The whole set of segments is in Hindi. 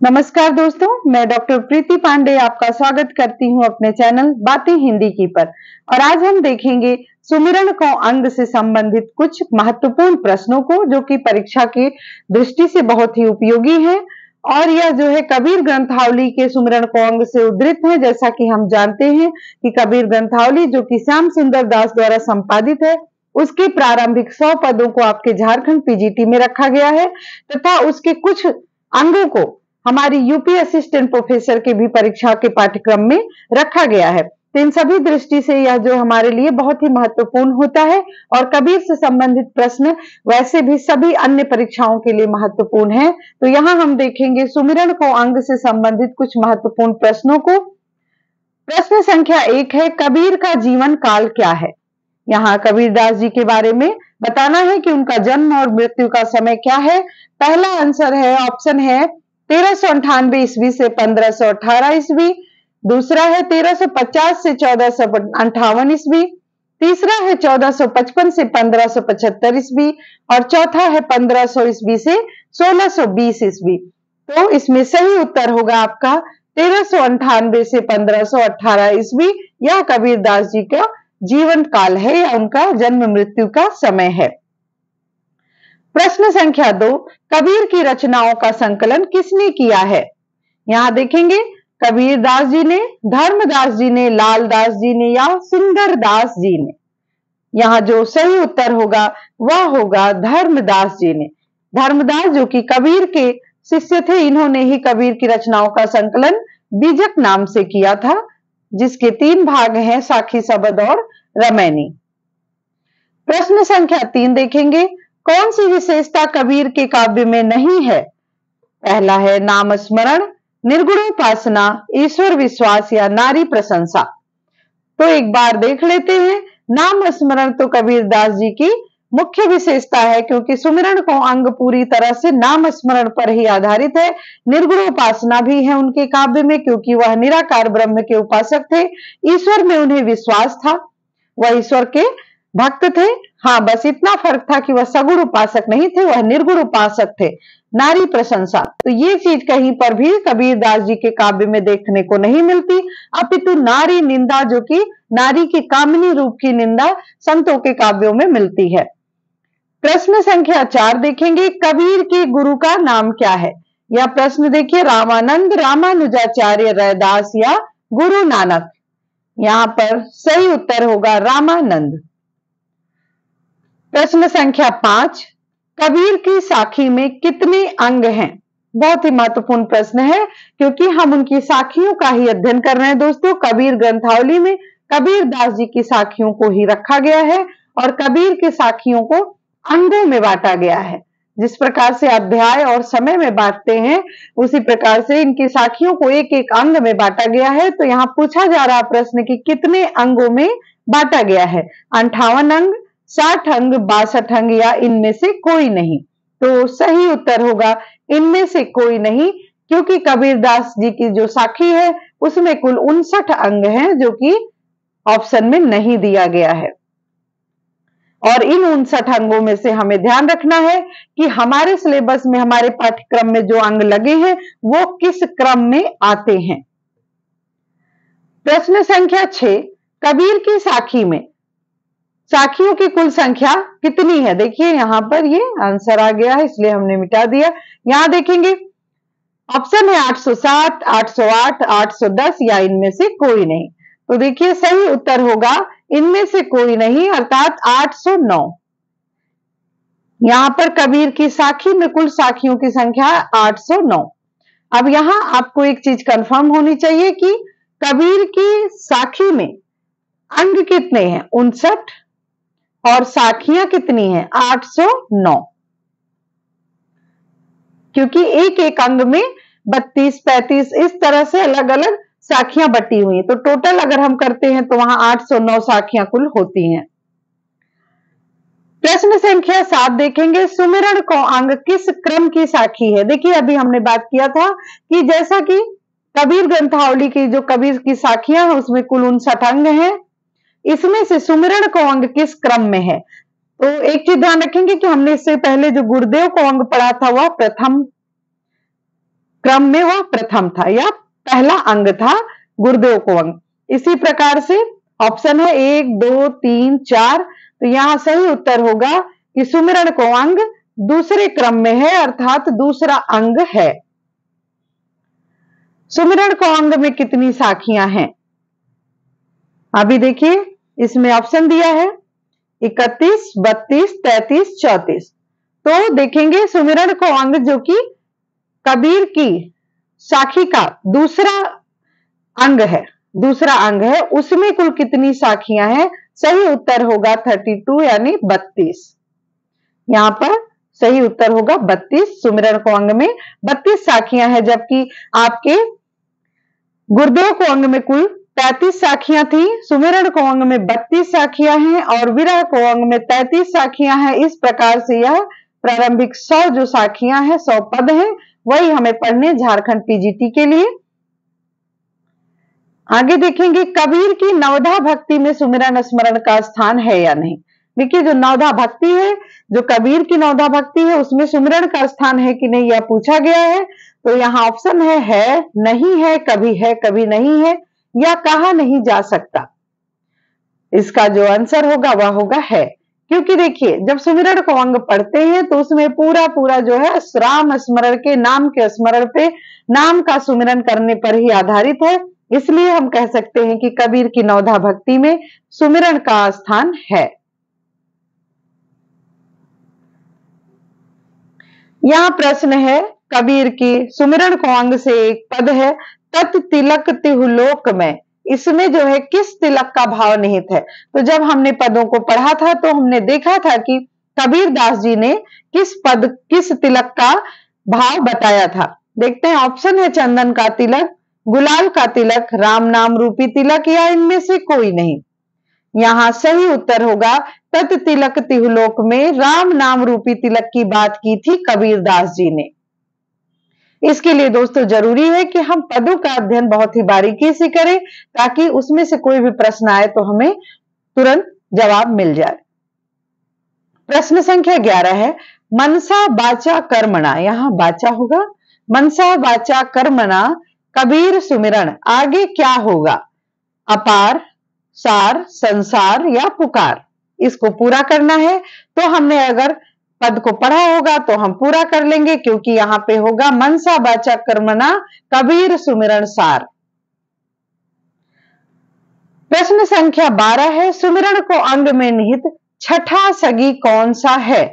नमस्कार दोस्तों, मैं डॉक्टर प्रीति पांडे आपका स्वागत करती हूं अपने चैनल बातें हिंदी की पर। और आज हम देखेंगे सुमिरन को अंग से संबंधित कुछ महत्वपूर्ण प्रश्नों को, जो कि परीक्षा की दृष्टि से बहुत ही उपयोगी हैं। और यह जो है कबीर ग्रंथावली के सुमिरन को अंग से उद्धृत है। जैसा कि हम जानते हैं कि कबीर ग्रंथावली, जो कि श्याम सुंदर दास द्वारा संपादित है, उसके प्रारंभिक 100 पदों को आपके झारखंड पीजीटी में रखा गया है तथा उसके कुछ अंगों को हमारी यूपी असिस्टेंट प्रोफेसर के भी परीक्षा के पाठ्यक्रम में रखा गया है। तो इन सभी दृष्टि से यह जो हमारे लिए बहुत ही महत्वपूर्ण होता है। और कबीर से संबंधित प्रश्न वैसे भी सभी अन्य परीक्षाओं के लिए महत्वपूर्ण है। तो यहाँ हम देखेंगे सुमिरन को अंग से संबंधित कुछ महत्वपूर्ण प्रश्नों को। प्रश्न संख्या 1 है, कबीर का जीवन काल क्या है। यहाँ कबीरदास जी के बारे में बताना है कि उनका जन्म और मृत्यु का समय क्या है। पहला आंसर है, ऑप्शन है 1398 ईस्वी से 1518 ईस्वी। दूसरा है 1350 से 1458 ईस्वी। तीसरा है 1455 से 1575 ईस्वी। और चौथा है 1500 ईस्वी से 1620 ईस्वी। तो इसमें सही उत्तर होगा आपका 1398 से 1518 ईस्वी। यह कबीरदास जी का जीवन काल है या उनका जन्म मृत्यु का समय है। प्रश्न संख्या 2, कबीर की रचनाओं का संकलन किसने किया है। यहां देखेंगे कबीरदास जी ने, धर्मदास जी ने, लालदास जी ने या सुंदरदास जी ने। यहां जो सही उत्तर होगा वह होगा धर्मदास जी ने। धर्मदास जो कि कबीर के शिष्य थे, इन्होंने ही कबीर की रचनाओं का संकलन बीजक नाम से किया था, जिसके 3 भाग हैं, साखी, सबद और रमैनी। प्रश्न संख्या 3 देखेंगे, कौन सी विशेषता कबीर के काव्य में नहीं है। पहला है नाम स्मरण, निर्गुणोपासना, ईश्वर विश्वास या नारी प्रशंसा। तो एक बार देख लेते हैं। नाम स्मरण तो कबीरदास जी की मुख्य विशेषता है, क्योंकि सुमिरन को अंग पूरी तरह से नाम स्मरण पर ही आधारित है। निर्गुणोपासना भी है उनके काव्य में, क्योंकि वह निराकार ब्रह्म के उपासक थे। ईश्वर में उन्हें विश्वास था, वह ईश्वर के भक्त थे। हाँ, बस इतना फर्क था कि वह सगुण उपासक नहीं थे, वह निर्गुण उपासक थे। नारी प्रशंसा, तो ये चीज कहीं पर भी कबीरदास जी के काव्य में देखने को नहीं मिलती, अपितु नारी निंदा, जो कि नारी की कामिनी रूप की निंदा संतों के काव्यों में मिलती है। प्रश्न संख्या 4 देखेंगे, कबीर के गुरु का नाम क्या है। यह प्रश्न देखिए, रामानंद, रामानुजाचार्य, रैदास या गुरु नानक। यहां पर सही उत्तर होगा रामानंद। प्रश्न संख्या 5, कबीर की साखी में कितने अंग हैं। बहुत ही महत्वपूर्ण प्रश्न है, क्योंकि हम उनकी साखियों का ही अध्ययन कर रहे हैं दोस्तों। कबीर ग्रंथावली में कबीरदास जी की साखियों को ही रखा गया है और कबीर के साखियों को अंगों में बांटा गया है। जिस प्रकार से अध्याय और समय में बांटते हैं, उसी प्रकार से इनकी साखियों को एक एक अंग में बांटा गया है। तो यहाँ पूछा जा रहा प्रश्न कि कितने अंगों में बांटा गया है। 58 अंग, 60 अंग, 62 अंग या इनमें से कोई नहीं। तो सही उत्तर होगा इनमें से कोई नहीं, क्योंकि कबीरदास जी की जो साखी है उसमें कुल 59 अंग हैं, जो कि ऑप्शन में नहीं दिया गया है। और इन 59 अंगों में से हमें ध्यान रखना है कि हमारे सिलेबस में, हमारे पाठ्यक्रम में जो अंग लगे हैं वो किस क्रम में आते हैं। प्रश्न संख्या 6, कबीर की साखी में साखियों की कुल संख्या कितनी है। देखिए यहां पर ये आंसर आ गया है, इसलिए हमने मिटा दिया। यहां देखेंगे ऑप्शन है 807, 808, 810 या इनमें से कोई नहीं। तो देखिए सही उत्तर होगा इनमें से कोई नहीं, अर्थात 809। यहां पर कबीर की साखी में कुल साखियों की संख्या 809। अब यहां आपको एक चीज कंफर्म होनी चाहिए कि कबीर की साखी में अंग कितने हैं, 59, और साखियां कितनी हैं, 809। क्योंकि एक एक अंग में 32, 35 इस तरह से अलग अलग साखियां बटी हुई हैं। तो टोटल अगर हम करते हैं तो वहां 809 साखियां कुल होती हैं। प्रश्न संख्या 7 देखेंगे, सुमिरन को अंग किस क्रम की साखी है। देखिए अभी हमने बात किया था कि जैसा कि कबीर ग्रंथावली की जो कबीर की साखियां हैं उसमें कुल 59 अंग हैं, इसमें से सुमिरन को अंग किस क्रम में है। तो एक चीज ध्यान रखेंगे कि हमने इससे पहले जो गुरुदेव को अंग पढ़ा था वह प्रथम क्रम में वह प्रथम था या पहला अंग था गुरुदेव को अंग। इसी प्रकार से ऑप्शन है 1, 2, 3, 4। तो यहाँ सही उत्तर होगा कि सुमिरन को अंग दूसरे क्रम में है, अर्थात दूसरा अंग है। सुमिरन को अंग में कितनी साखियां हैं? अभी देखिए, इसमें ऑप्शन दिया है 31, 32, 33, 34। तो देखेंगे सुमिरन को अंग जो कि कबीर की साखी का दूसरा अंग है, उसमें कुल कितनी साखियां हैं? सही उत्तर होगा 32 यानी 32। यहां पर सही उत्तर होगा 32। सुमिरन को अंग में 32 साखियां हैं, जबकि आपके गुरुदेव को अंग में कुल 33 साखियां थी। सुमिरन को अंग में 32 साखियां हैं और विरह को अंग में 33 साखियां हैं। इस प्रकार से यह प्रारंभिक 100 जो साखियां हैं, 100 पद हैं, वही हमें पढ़ने झारखंड पीजीटी के लिए। आगे देखेंगे कबीर की नवधा भक्ति में सुमिरन स्मरण का स्थान है या नहीं। देखिए, जो नवधा भक्ति है, जो कबीर की नवधा भक्ति है, उसमें सुमिरन का स्थान है कि नहीं, यह पूछा गया है। तो यहाँ ऑप्शन है, नहीं है, कभी नहीं है, या कहा नहीं जा सकता। इसका जो आंसर होगा वह होगा है, क्योंकि देखिए जब सुमिरन को अंग पढ़ते हैं तो उसमें पूरा जो है राम स्मरण के नाम के स्मरण पे, नाम का सुमिरन करने पर ही आधारित है। इसलिए हम कह सकते हैं कि कबीर की नवधा भक्ति में सुमिरन का स्थान है। यहां प्रश्न है, कबीर की सुमिरन को अंग से एक पद है, तत् तिलक तिहुलोक में, इसमें जो है किस तिलक का भाव निहित है। तो जब हमने पदों को पढ़ा था तो हमने देखा था कि कबीर दास जी ने किस तिलक का भाव बताया था। देखते हैं, ऑप्शन है चंदन का तिलक, गुलाल का तिलक, राम नाम रूपी तिलक, या इनमें से कोई नहीं। यहां सही उत्तर होगा तत् तिलक तिहुलोक में राम नाम रूपी तिलक की बात की थी कबीर दास जी ने। इसके लिए दोस्तों जरूरी है कि हम पदों का अध्ययन बहुत ही बारीकी से करें, ताकि उसमें से कोई भी प्रश्न आए तो हमें तुरंत जवाब मिल जाए। प्रश्न संख्या 11 है, मनसा वाचा कर्मणा, यहां वाचा होगा, मनसा वाचा कर्मणा कबीर सुमिरन, आगे क्या होगा? अपार, सार, संसार या पुकार। इसको पूरा करना है तो हमने अगर पद को पढ़ा होगा तो हम पूरा कर लेंगे, क्योंकि यहां पे होगा मनसा वाचा कर्मणा कबीर सुमिरन सार। प्रश्न संख्या 12 है, सुमिरन को अंग में निहित छठा सगी कौन सा है?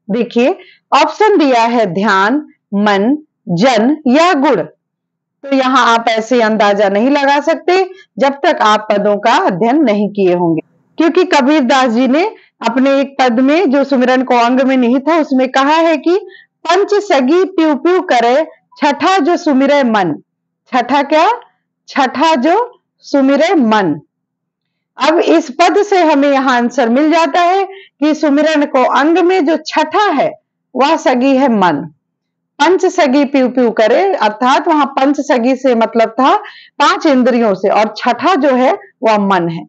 देखिए, ऑप्शन दिया है ध्यान, मन, जन या गुण। तो यहां आप ऐसे अंदाजा नहीं लगा सकते जब तक आप पदों का अध्ययन नहीं किए होंगे, क्योंकि कबीर दास जी ने अपने एक पद में जो सुमिरन को अंग में निहित है उसमें कहा है कि पंच सगी प्यू प्यू करे, छठा जो सुमिरे मन। छठा क्या? छठा जो सुमिरे मन। अब इस पद से हमें यहां आंसर मिल जाता है कि सुमिरन को अंग में जो छठा है वह सगी है मन। पंच सगी प्यू प्यू करे, अर्थात वहां पंच सगी से मतलब था 5 इंद्रियों से, और छठा जो है वह मन है।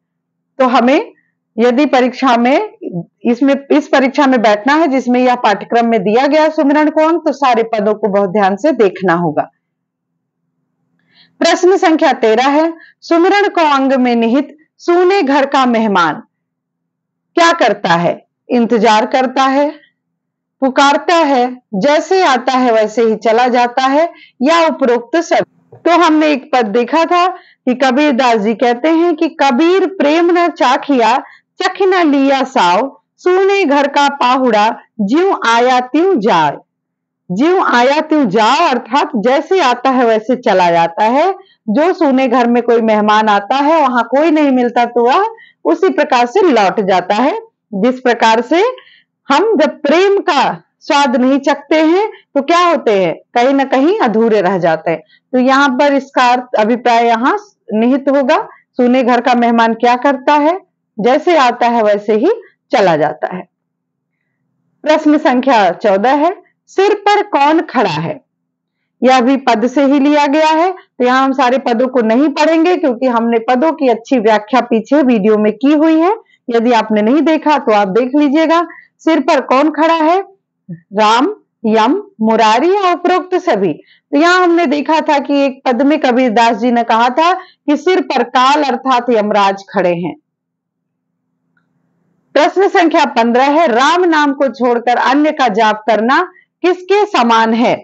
तो हमें यदि परीक्षा में इस परीक्षा में बैठना है जिसमें यह पाठ्यक्रम में दिया गया सुमिरन को अंग, तो सारे पदों को बहुत ध्यान से देखना होगा। प्रश्न संख्या 13 है, सुमिरन को अंग में निहित सूने घर का मेहमान क्या करता है? इंतजार करता है, पुकारता है, जैसे आता है वैसे ही चला जाता है, या उपरोक्त सब। तो हमने एक पद देखा था कि कबीर दास जी कहते हैं कि कबीर प्रेम न चाखिया, चख न लिया साव, सूने घर का पाहुड़ा, ज्यों आया त्यों जाए। ज्यों आया त्यों जाओ, अर्थात जैसे आता है वैसे चला जाता है। जो सूने घर में कोई मेहमान आता है, वहां कोई नहीं मिलता तो वह उसी प्रकार से लौट जाता है। जिस प्रकार से हम जब प्रेम का स्वाद नहीं चखते हैं तो क्या होते हैं, कहीं ना कहीं अधूरे रह जाते हैं। तो यहाँ पर इसका अभिप्राय यहाँ निहित होगा, सूने घर का मेहमान क्या करता है? जैसे आता है वैसे ही चला जाता है। प्रश्न संख्या 14 है, सिर पर कौन खड़ा है? यह भी पद से ही लिया गया है। तो यहाँ हम सारे पदों को नहीं पढ़ेंगे, क्योंकि हमने पदों की अच्छी व्याख्या पीछे वीडियो में की हुई है। यदि आपने नहीं देखा तो आप देख लीजिएगा। सिर पर कौन खड़ा है? राम यम, मुरारी या उपरोक्त सभी। तो यहाँ हमने देखा था कि एक पद में कबीरदास जी ने कहा था कि सिर पर काल अर्थात यमराज खड़े हैं। प्रश्न संख्या 15 है, राम नाम को छोड़कर अन्य का जाप करना किसके समान है?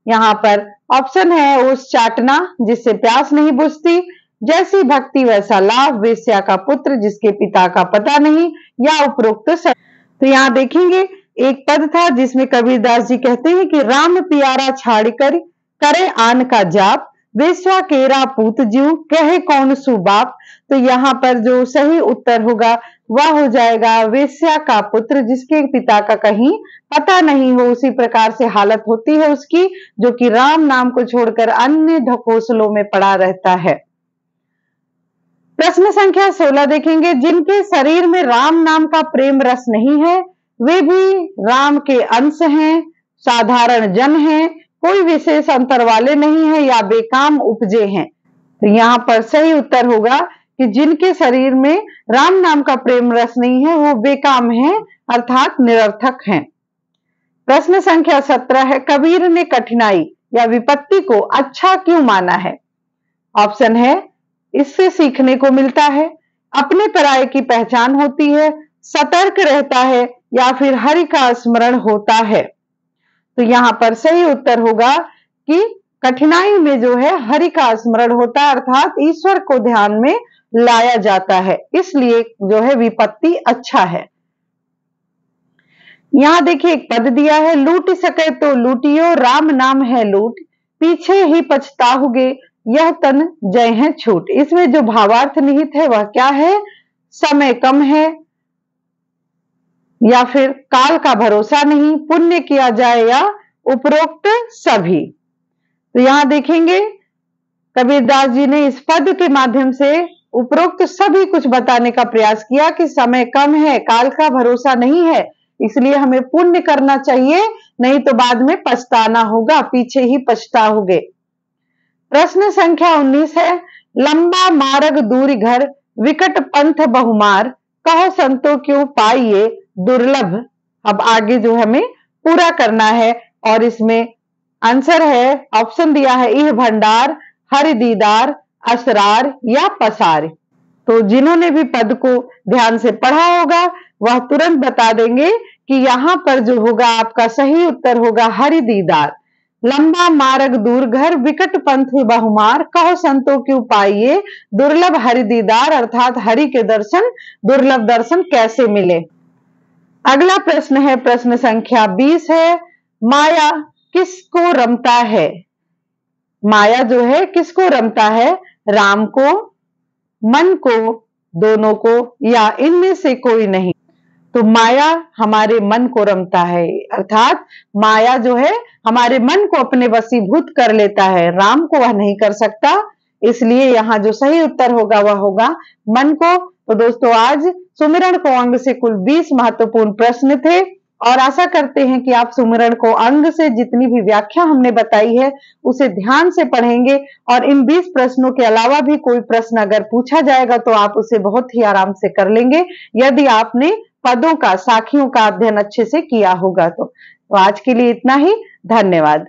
यहाँ पर ऑप्शन है ओस चाटना जिससे प्यास नहीं बुझती, जैसी भक्ति वैसा लाभ, वेश्या का पुत्र जिसके पिता का पता नहीं, या उपरोक्त सब। तो यहाँ देखेंगे एक पद था जिसमें कबीरदास जी कहते हैं कि राम पियारा छाड़ कर करे आन का जाप, वेश्या केरा पूत जीव कहे कौन सु बाप। तो यहाँ पर जो सही उत्तर होगा वह हो जाएगा वेश्या का पुत्र जिसके पिता का कहीं पता नहीं हो, उसी प्रकार से हालत होती है उसकी, जो कि राम नाम को छोड़कर अन्य ढकोसलों में पड़ा रहता है। प्रश्न संख्या 16 देखेंगे, जिनके शरीर में राम नाम का प्रेम रस नहीं है वे भी राम के अंश हैं, साधारण जन हैं, कोई विशेष अंतर वाले नहीं है या बेकाम उपजे हैं। तो यहाँ पर सही उत्तर होगा कि जिनके शरीर में राम नाम का प्रेम रस नहीं है वो बेकाम है अर्थात निरर्थक हैं। प्रश्न संख्या 17 है, कबीर ने कठिनाई या विपत्ति को अच्छा क्यों माना है? ऑप्शन है इससे सीखने को मिलता है, अपने पराये की पहचान होती है, सतर्क रहता है, या फिर हरि का स्मरण होता है। तो यहाँ पर सही उत्तर होगा कि कठिनाई में जो है हरि का स्मरण होता है अर्थात ईश्वर को ध्यान में लाया जाता है, इसलिए जो है विपत्ति अच्छा है। यहाँ देखिए एक पद दिया है, लूट सके तो लूटियो राम नाम है लूट, पीछे ही पछताओगे यह तन जय है छूट। इसमें जो भावार्थ निहित है वह क्या है? समय कम है, या फिर काल का भरोसा नहीं, पुण्य किया जाए, या उपरोक्त सभी। तो यहां देखेंगे कबीरदास जी ने इस पद के माध्यम से उपरोक्त सभी कुछ बताने का प्रयास किया कि समय कम है, काल का भरोसा नहीं है, इसलिए हमें पुण्य करना चाहिए, नहीं तो बाद में पछताना होगा, पीछे ही पछताओगे। प्रश्न संख्या 19 है, लंबा मार्ग दूर घर विकट पंथ बहुमार, कहो संतो क्यों पाइए दुर्लभ। अब आगे जो हमें पूरा करना है और इसमें आंसर है, ऑप्शन दिया है इह भंडार, हरि दीदार, असरार या पसार। तो जिन्होंने भी पद को ध्यान से पढ़ा होगा वह तुरंत बता देंगे कि यहाँ पर जो होगा आपका सही उत्तर होगा हरि दीदार। लंबा मार्ग दूर घर विकट पंथ बहुमार, कहो संतो क्यों पाइए दुर्लभ हरि दीदार, अर्थात हरि के दर्शन, दुर्लभ दर्शन कैसे मिले। अगला प्रश्न है प्रश्न संख्या 20 है, माया किसको रमता है? माया जो है किसको रमता है? राम को, मन को, दोनों को, या इनमें से कोई नहीं। तो माया हमारे मन को रमता है, अर्थात माया जो है हमारे मन को अपने वशीभूत कर लेता है, राम को वह नहीं कर सकता, इसलिए यहाँ जो सही उत्तर होगा वह होगा मन को। तो दोस्तों आज सुमिरन को अंग से कुल 20 महत्वपूर्ण प्रश्न थे और आशा करते हैं कि आप सुमिरन को अंग से जितनी भी व्याख्या हमने बताई है उसे ध्यान से पढ़ेंगे और इन 20 प्रश्नों के अलावा भी कोई प्रश्न अगर पूछा जाएगा तो आप उसे बहुत ही आराम से कर लेंगे यदि आपने पदों का, साखियों का अध्ययन अच्छे से किया होगा। तो आज के लिए इतना ही, धन्यवाद।